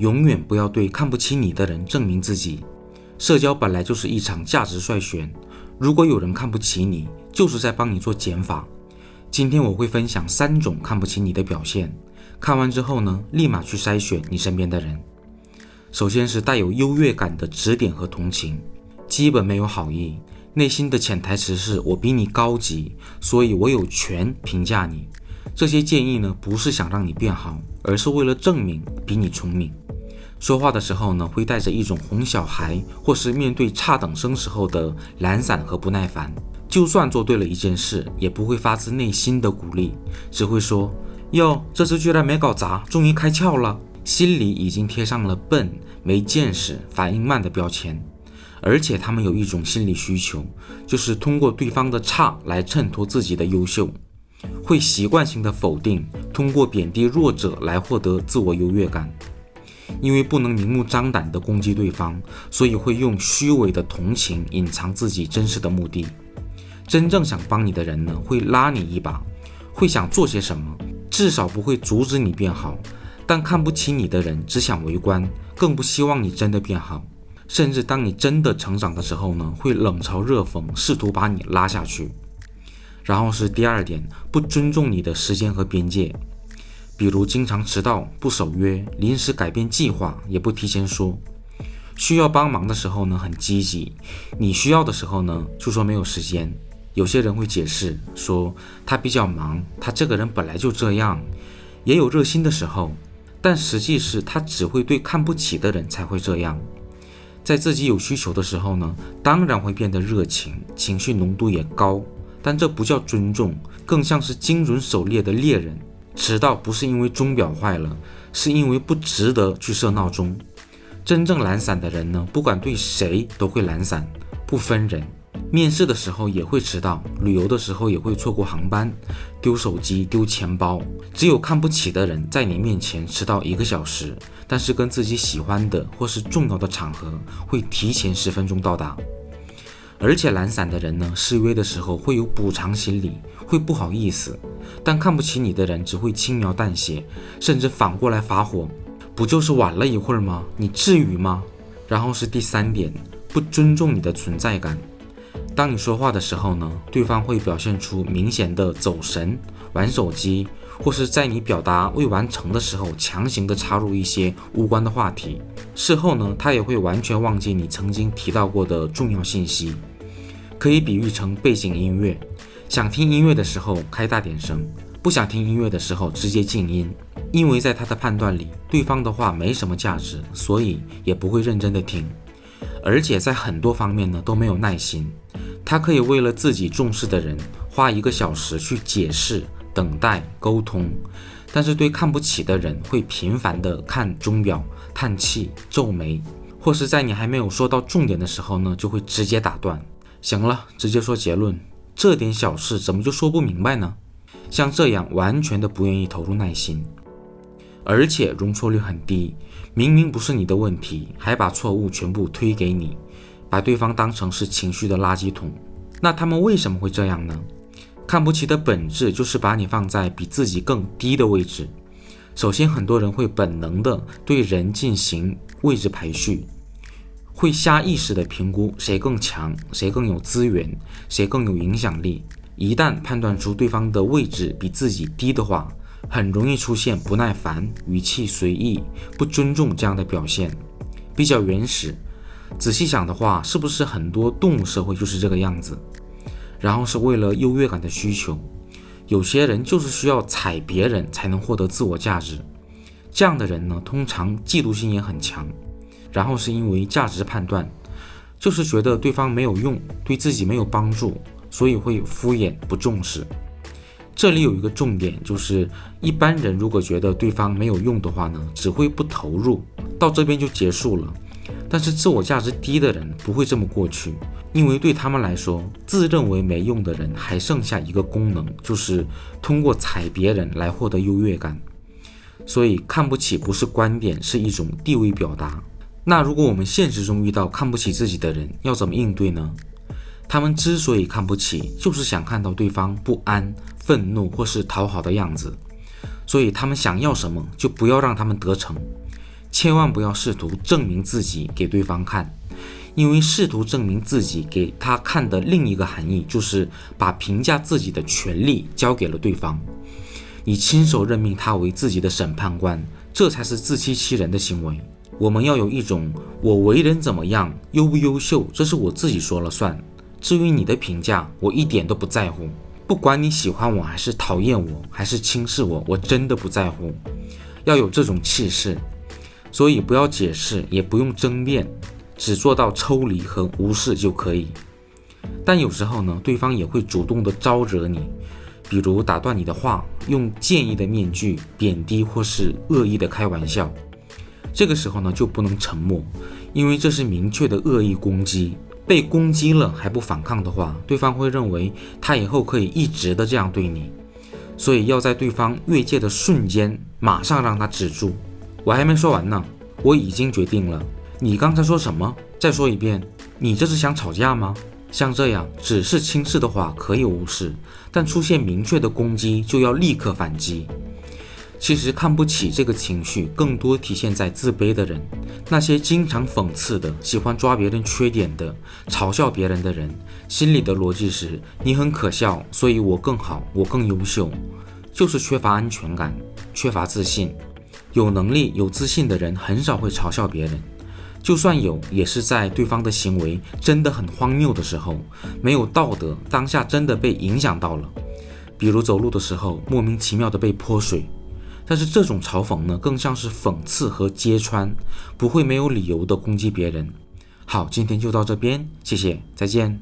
永远不要对看不起你的人证明自己。社交本来就是一场价值筛选，如果有人看不起你，就是在帮你做减法。今天我会分享3种看不起你的表现，看完之后呢，立马去筛选你身边的人。首先是带有优越感的指点和同情，基本没有好意，内心的潜台词是我比你高级，所以我有权评价你。这些建议呢，不是想让你变好，而是为了证明比你聪明。说话的时候呢，会带着一种哄小孩或是面对差等生时候的懒散和不耐烦。就算做对了一件事，也不会发自内心的鼓励，只会说哟，这次居然没搞砸，终于开窍了，心里已经贴上了笨、没见识、反应慢的标签。而且他们有一种心理需求，就是通过对方的差来衬托自己的优秀，会习惯性的否定，通过贬低弱者来获得自我优越感。因为不能明目张胆地攻击对方，所以会用虚伪的同情隐藏自己真实的目的。真正想帮你的人呢，会拉你一把，会想做些什么，至少不会阻止你变好。但看不起你的人只想围观，更不希望你真的变好。甚至当你真的成长的时候呢，会冷嘲热讽，试图把你拉下去。然后是第2点，不尊重你的时间和边界。比如经常迟到、不守约、临时改变计划也不提前说，需要帮忙的时候呢很积极，你需要的时候呢就说没有时间。有些人会解释说他比较忙，他这个人本来就这样，也有热心的时候，但实际是他只会对看不起的人才会这样。在自己有需求的时候呢，当然会变得热情，情绪浓度也高，但这不叫尊重，更像是精准狩猎的猎人。迟到不是因为钟表坏了，是因为不值得去设闹钟。真正懒散的人呢，不管对谁都会懒散，不分人。面试的时候也会迟到，旅游的时候也会错过航班，丢手机、丢钱包。只有看不起的人在你面前迟到1个小时，但是跟自己喜欢的或是重要的场合会提前10分钟到达。而且懒散的人呢，失约的时候会有补偿心理，会不好意思，但看不起你的人只会轻描淡写，甚至反过来发火，不就是晚了一会儿吗？你至于吗？然后是第3点，不尊重你的存在感。当你说话的时候呢，对方会表现出明显的走神、玩手机，或是在你表达未完成的时候强行的插入一些无关的话题。事后呢，他也会完全忘记你曾经提到过的重要信息。可以比喻成背景音乐，想听音乐的时候开大点声，不想听音乐的时候直接静音。因为在他的判断里，对方的话没什么价值，所以也不会认真的听。而且在很多方面呢都没有耐心，他可以为了自己重视的人花1个小时去解释、等待、沟通，但是对看不起的人会频繁的看钟表、叹气、皱眉，或是在你还没有说到重点的时候呢，就会直接打断。行了，直接说结论，这点小事怎么就说不明白呢？像这样完全的不愿意投入耐心，而且容错率很低，明明不是你的问题，还把错误全部推给你，把对方当成是情绪的垃圾桶。那他们为什么会这样呢？看不起的本质就是把你放在比自己更低的位置。首先，很多人会本能的对人进行位置排序，会下意识的评估谁更强，谁更有资源，谁更有影响力。一旦判断出对方的位置比自己低的话，很容易出现不耐烦、语气随意、不尊重这样的表现，比较原始。仔细想的话，是不是很多动物社会就是这个样子？然后是为了优越感的需求，有些人就是需要踩别人才能获得自我价值。这样的人呢，通常嫉妒心也很强。然后是因为价值判断，就是觉得对方没有用，对自己没有帮助，所以会敷衍不重视。这里有一个重点，就是一般人如果觉得对方没有用的话呢，只会不投入，到这边就结束了。但是自我价值低的人不会这么过去，因为对他们来说，自认为没用的人还剩下一个功能，就是通过踩别人来获得优越感。所以看不起不是观点，是一种地位表达。那如果我们现实中遇到看不起自己的人，要怎么应对呢？他们之所以看不起，就是想看到对方不安、愤怒或是讨好的样子，所以他们想要什么就不要让他们得逞。千万不要试图证明自己给对方看，因为试图证明自己给他看的另一个含义就是把评价自己的权利交给了对方，你亲手任命他为自己的审判官，这才是自欺欺人的行为。我们要有一种我为人怎么样，优不优秀，这是我自己说了算，至于你的评价我一点都不在乎，不管你喜欢我还是讨厌我还是轻视我，我真的不在乎，要有这种气势。所以不要解释，也不用争辩，只做到抽离和无视就可以。但有时候呢，对方也会主动的招惹你，比如打断你的话，用建议的面具贬低或是恶意的开玩笑。这个时候呢，就不能沉默，因为这是明确的恶意攻击。被攻击了还不反抗的话，对方会认为他以后可以一直的这样对你，所以要在对方越界的瞬间马上让他止住。我还没说完呢，我已经决定了。你刚才说什么？再说一遍。你这是想吵架吗？像这样只是轻视的话可以无视，但出现明确的攻击就要立刻反击。其实看不起这个情绪更多体现在自卑的人，那些经常讽刺的、喜欢抓别人缺点的、嘲笑别人的人，心里的逻辑是你很可笑，所以我更好，我更优秀，就是缺乏安全感，缺乏自信。有能力有自信的人很少会嘲笑别人，就算有，也是在对方的行为真的很荒谬的时候，没有道德，当下真的被影响到了，比如走路的时候莫名其妙的被泼水。但是这种嘲讽呢，更像是讽刺和揭穿，不会没有理由的攻击别人。好，今天就到这边，谢谢，再见。